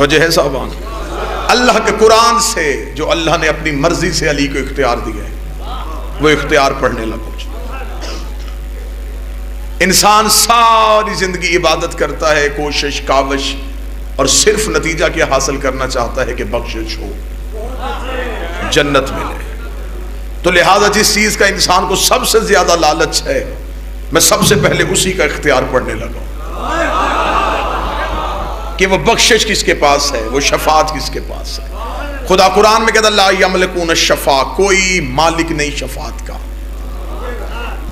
توجہ ہے صاحبان؟ اللہ کے قرآن سے جو اللہ نے اپنی مرضی سے علی کو اختیار دیا ہے وہ اختیار پڑھنے لگو۔ انسان ساری زندگی عبادت کرتا ہے، کوشش کاوش، اور صرف نتیجہ کیا حاصل کرنا چاہتا ہے کہ بخشش ہو، جنت ملے۔ تو لہذا جس چیز کا انسان کو سب سے زیادہ لالچ ہے، میں سب سے پہلے اسی کا اختیار پڑھنے لگا کہ وہ بخشش کس کے پاس ہے، وہ شفاعت کس کے پاس ہے۔ خدا قرآن میں کہتا ہے لا یملکون الشفاعہ، کوئی مالک نہیں شفاعت کا۔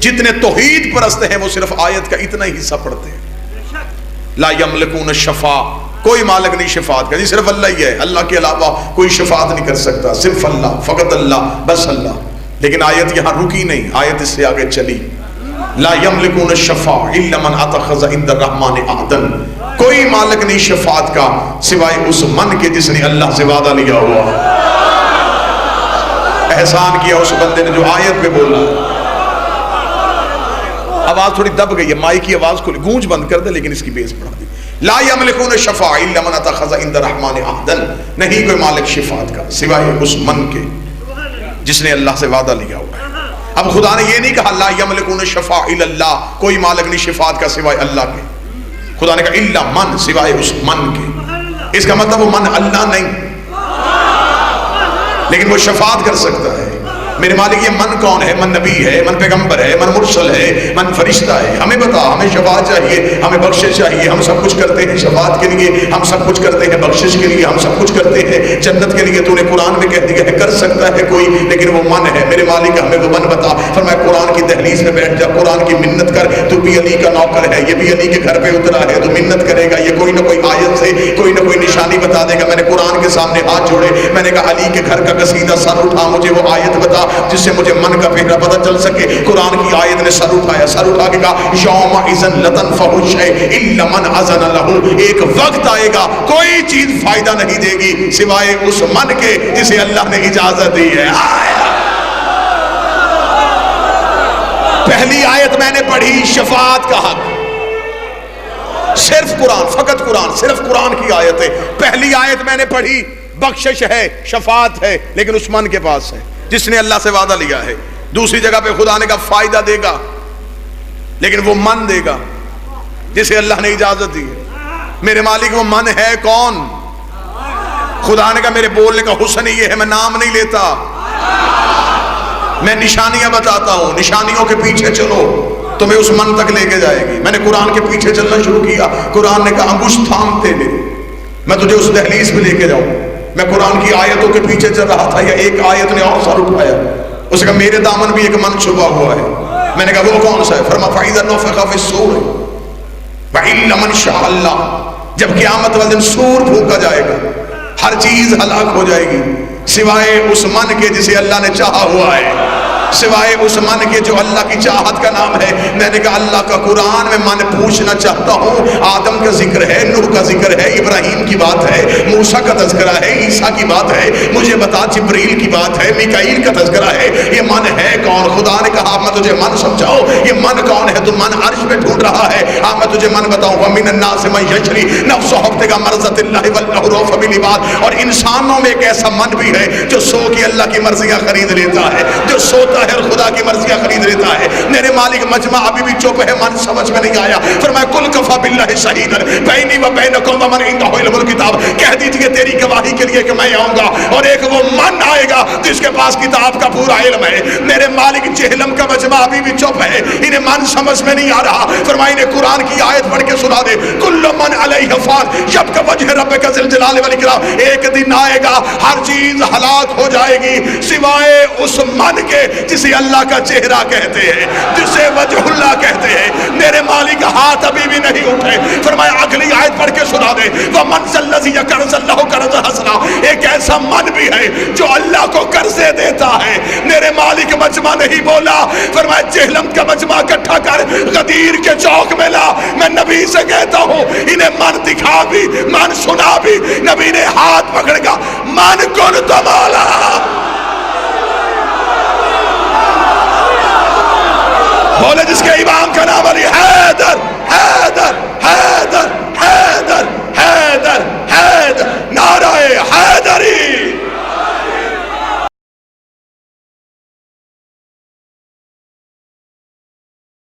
جتنے توحید پرست ہیں وہ صرف آیت کا اتنا ہی حصہ پڑھتے ہیں، لا یملکون الشفاعہ، کوئی مالک نہیں شفاعت کا، جی صرف اللہ ہی ہے، اللہ کے علاوہ کوئی شفاعت نہیں کر سکتا، صرف اللہ، فقط اللہ، بس اللہ۔ لیکن آیت یہاں رکی نہیں، آیت اس سے آگے چلی، لا یملکون الشفاعہ الا من اتخذ عند الرحمن عہدا، کوئی مالک نہیں شفاعت کا سوائے اس من کے جس نے اللہ سے وعدہ لیا ہوا۔ احسان کیا اس بندے نے جو آیت پہ بولا۔ آواز تھوڑی دب گئی ہے، مائی کی آواز کھلی، گونج بند کر دے لیکن اس کی بیس بڑھا دی۔ لا یملکون الشفاعہ الا من اتخذ عند الرحمن عہدا، نہیں کوئی مالک شفاعت کا سوائے اس من کے جس نے اللہ سے وعدہ لیا ہوا ہے۔ اب خدا نے یہ نہیں کہا لا یملکون الشفاعہ الا اللہ، کوئی مالک نہیں شفاعت کا سوائے اللہ کے۔ خدا نے کہا الا من، سوائے اس من کے۔ اس کا مطلب وہ من اللہ نہیں، لیکن وہ شفاعت کر سکتا ہے۔ میرے مالک یہ من کون ہے؟ من نبی ہے، من پیغمبر ہے، من مرسل ہے، من فرشتہ ہے۔ ہمیں بتا، ہمیں شفاعت چاہیے، ہمیں بخشش چاہیے، ہم سب کچھ کرتے ہیں شفاعت کے لیے، ہم سب کچھ کرتے ہیں بخشش کے لیے، ہم سب کچھ کرتے ہیں جنت کے لیے۔ تو نے قرآن میں کہہ دیا ہے کر سکتا ہے کوئی، لیکن وہ من ہے۔ میرے مالک ہمیں وہ من بتا۔ فرمایا قرآن کی دہلیز میں بیٹھ جا، قرآن کی منت کر، تو بھی علی کا نوکر ہے، یہ بھی علی کے گھر پہ اترا ہے، تو منت کرے گا، یہ کوئی نہ کوئی آیت سے کوئی نہ کوئی نشانی بتا دے گا۔ میں نے قرآن کے سامنے ہاتھ جوڑے، میں نے کہا علی کے گھر کا قصیدہ سر اٹھا، مجھے وہ آیت بتا جس سے مجھے من کا پہرا پتہ چل سکے۔ قرآن کی آیت نے سر اٹھایا، سر اٹھا کے کہا یوم اذن لتنفع الشیء الا من اذن له، ایک وقت آئے گا کوئی چیز فائدہ نہیں دے گی سوائے اس من کے جسے اللہ نے اجازت دی ہے۔ پہلی آیت میں نے پڑھی شفاعت کا حق، صرف قرآن، فقط قرآن، صرف قرآن کی آیت ہے۔ پہلی آیت میں نے پڑھی بخشش ہے، شفاعت ہے، لیکن اس من کے پاس ہے جس نے اللہ سے وعدہ لیا ہے۔ دوسری جگہ پہ خدا نے کہا فائدہ دے گا، لیکن وہ من دے گا جسے اللہ نے اجازت دی ہے۔ میرے مالک وہ من ہے کون؟ خدا نے کہا میرے بولنے کا حسن یہ ہے، میں نام نہیں لیتا، میں نشانیاں بتاتا ہوں، نشانیوں کے پیچھے چلو تمہیں اس من تک لے کے جائے گی۔ میں نے قرآن کے پیچھے چلنا شروع کیا، قرآن نے کہا انگشت تھامتے ہوئے میں تجھے اس دہلیز پہ لے کے جاؤں۔ میں قرآن کی آیتوں کے پیچھے چل رہا تھا، یا ایک آیت نے اور سر اٹھایا، اس نے کہا میرے دامن بھی ایک من چھپا ہوا ہے۔ میں نے کہا وہ کون سا ہے؟ فرمایا فَإِذَا نُفِخَ فِي الصُّورِ وَإِلَّا مَنْ شَاءَ اللَّهُ، جب قیامت والے دن سور پھونکا جائے گا، ہر چیز ہلاک ہو جائے گی سوائے اس من کے جسے اللہ نے چاہا ہوا ہے، سوائے اس من کے جو اللہ کی چاہت کا نام ہے۔ میں نے کہا اللہ کا قرآن میں من پوچھنا چاہتا ہوں، آدم کا ذکر ہے، نوح کا ذکر ہے، ابراہیم کی بات ہے، موسیٰ کا تذکرہ ہے، عیسیٰ کی بات ہے، مجھے بتا جبریل کی بات ہے، میکائیل کا تذکرہ ہے، یہ من ہے کون؟ خدا نے کہا میں تجھے من سمجھاؤ، یہ من کون ہے؟ تو من عرش میں ڈھونڈ رہا ہے، میں تجھے من بتاؤں گا۔ وَمِنَ النَّاسِ مَن يَشْرِي نَفْسَهُ ابْتِغَاءَ مَرْضَاتِ اللَّهِ وَاللَّهُ رَءُوفٌ بِالْعِبَادِ، اور انسانوں میں ایک ایسا من بھی ہے جو سو کی اللہ کی مرضیاں خرید لیتا ہے، جو سوتا ہے اور خدا کی مرضیاں خرید لیتا ہے۔ میرے مالک مجمع ابھی بھی چپ ہے، من سمجھ میں نہیں آیا۔ فرمایا کل کفا باللہ شہیدا بینی و بینکم ومن عنده علم الکتاب، کہہ دیجئے تیری گواہی کے لیے کہ میں آؤں گا، اور ایک وہ من آئے گا جس کے پاس کتاب کا پورا علم ہے۔ میرے مالک جہلم کا مجمع ابھی بھی چپ ہے، انہیں من سمجھ میں نہیں آ رہا۔ فرمایا انہیں قرآن کی آیت پڑھ کے سنا دے، کل من علیہ فان یبقى وجہ ربک ذی الجلال والاکرام، ایک دن آئے گا ہر چیز ہلاک ہو جائے گی سوائے اس من کے جسے اللہ کا چہرہ کہتے ہیں، جسے وجہ اللہ کہتے ہیں۔ میرے مالک ہاتھ ابھی بھی نہیں اٹھے۔ فرمایا اگلی آیت پڑھ کے سنا دے، وَمَنْ ذَا الَّذِي يَقْرِضُ اللَّهَ قَرْضًا حَسَنًا، ایک ایسا من بھی ہے جو اللہ کو قرضے دیتا ہے۔ میرے مالک مجمع نہیں بولا، فرمایا جہلم کا مجمع اکٹھا کر غدیر کے چوک میں لا، میں نبی سے کہتا ہوں انہیں من دکھا بھی، من سنا بھی۔ نبی نے ہاتھ پکڑ گا، من کن تمالا، بولے جس کے امام کا نام